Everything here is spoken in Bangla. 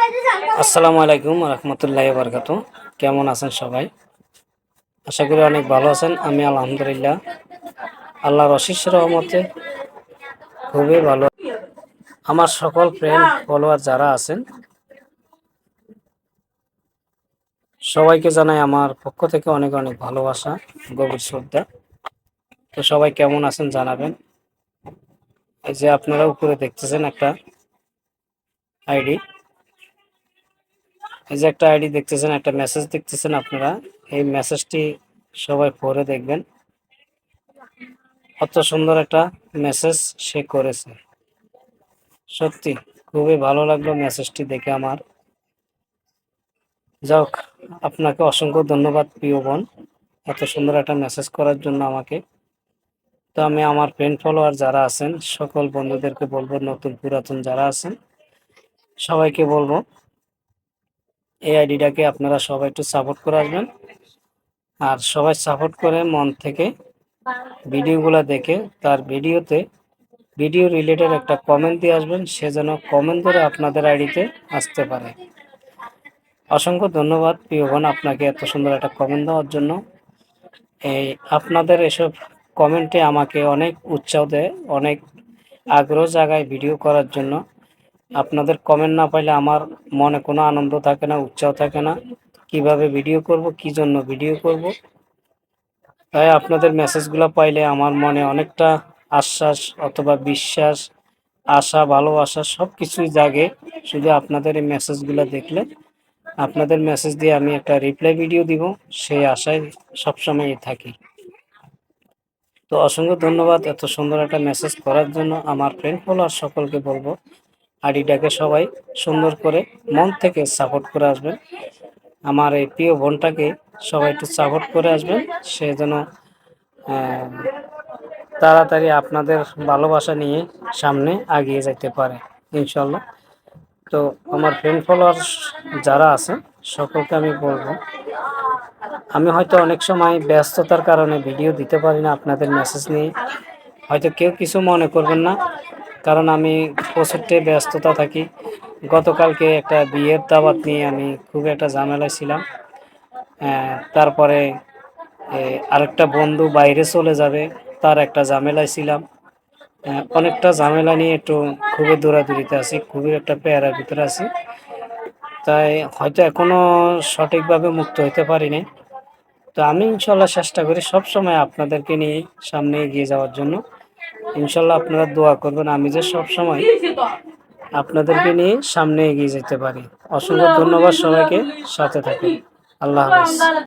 আসসালামু আলাইকুম রহমতুল্লাহি বারকাতু। কেমন আছেন সবাই? আশা করি অনেক ভালো আছেন। আমি আলহামদুলিল্লাহ আল্লাহর অশেষ রহমতে খুবই ভালো। আমার সকল ফ্রেন্ড ফলোয়ার যারা আছেন সবাইকে জানাই আমার পক্ষ থেকে অনেক অনেক ভালোবাসা, গভীর শ্রদ্ধা। তো সবাই কেমন আছেন জানাবেন। এই যে আপনারা উপরে দেখতেছেন একটা আইডি, এই যে একটা আইডি দেখতেছেন, একটা মেসেজ দেখতেছেন আপনারা। এই মেসেজটি সবাই পড়ে দেখবেন। কত সুন্দর একটা মেসেজ সে করেছে। সত্যি খুবই ভালো লাগলো মেসেজটি দেখে আমার। যাক, আপনাকে অসংখ্য ধন্যবাদ প্রিয় বোন, এত সুন্দর একটা মেসেজ করার জন্য আমাকে। তো আমি আমার ফ্রেন্ড ফলোয়ার যারা আছেন সকল বন্ধুদেরকে বলবো, নতুন পুরাতন যারা আছেন সবাইকে বলবো এই আইডিটাকে আপনারা সবাই একটু সাপোর্ট করে আসবেন। আর সবাই সাপোর্ট করে মন থেকে ভিডিওগুলো দেখে তার ভিডিও রিলেটেড একটা কমেন্ট দিয়ে আসবেন, সে যেন কমেন্ট করে আপনাদের আইডিতে আসতে পারে। অসংখ্য ধন্যবাদ প্রিয় বোন আপনাকে এত সুন্দর একটা কমেন্ট দেওয়ার জন্য। এই আপনাদের এসব কমেন্টে আমাকে অনেক উৎসাহ দেয়, অনেক আগ্রহ জাগায় ভিডিও করার জন্য। আপনাদের কমেন্ট না পাইলে আমার মনে কোনো আনন্দ থাকে না, উৎসাহ থাকে না, কিভাবে ভিডিও করব, কি জন্য ভিডিও করব। তাই আপনাদের মেসেজগুলো পাইলে আমার মনে অনেকটা আশ্বাস অথবা বিশ্বাস, আশা, ভালোবাসা সব কিছুই জাগে শুধু আপনাদের এই মেসেজগুলো দেখলে। আপনাদের মেসেজ দিয়ে আমি একটা রিপ্লাই ভিডিও দিব, সেই আশায় সবসময় থাকি। তো অসংখ্য ধন্যবাদ এত সুন্দর একটা মেসেজ করার জন্য। আমার ফ্রেন্ড ফলোয়ার সকলকে বলবো আইডিটাকে সবাই সুন্দর করে মন থেকে সাপোর্ট করে আসবেন। আমার এই প্রিয় বোনটাকে সবাই একটু সাপোর্ট করে আসবেন, সে যেন তাড়াতাড়ি আপনাদের ভালোবাসা নিয়ে সামনে এগিয়ে যেতে পারে ইনশাল্লাহ। তো আমার ফ্রেন্ড ফলোয়ার যারা আছে সকলকে আমি বলবো, আমি হয়তো অনেক সময় ব্যস্ততার কারণে ভিডিও দিতে পারি না আপনাদের মেসেজ নিয়ে, হয়তো কেউ কিছু মনে করবেন না, কারণ আমি প্রচুরটাই ব্যস্ততা থাকি। গতকালকে একটা বিয়ের দাওয়াত নিয়ে আমি খুব একটা ঝামেলায় ছিলাম। তারপরে আরেকটা বন্ধু বাইরে চলে যাবে, তার একটা ঝামেলায় ছিলাম। অনেকটা ঝামেলা নিয়ে একটু খুবই দৌড়াদৌড়িতে আছি, খুবই একটা প্যারার ভিতরে আছি। তাই হয়তো এখনো সঠিকভাবে মুক্ত হতে পারিনি। তো আমি ইনশাল্লাহ চেষ্টা করি সবসময় আপনাদেরকে নিয়ে সামনে এগিয়ে যাওয়ার জন্য। ইনশাল্লাহ আপনারা দোয়া করবেন আমি যে সবসময় আপনাদেরকে নিয়ে সামনে এগিয়ে যেতে পারি। অসংখ্য ধন্যবাদ সবাইকে, সাথে থাকুন। আল্লাহ হাফেজ।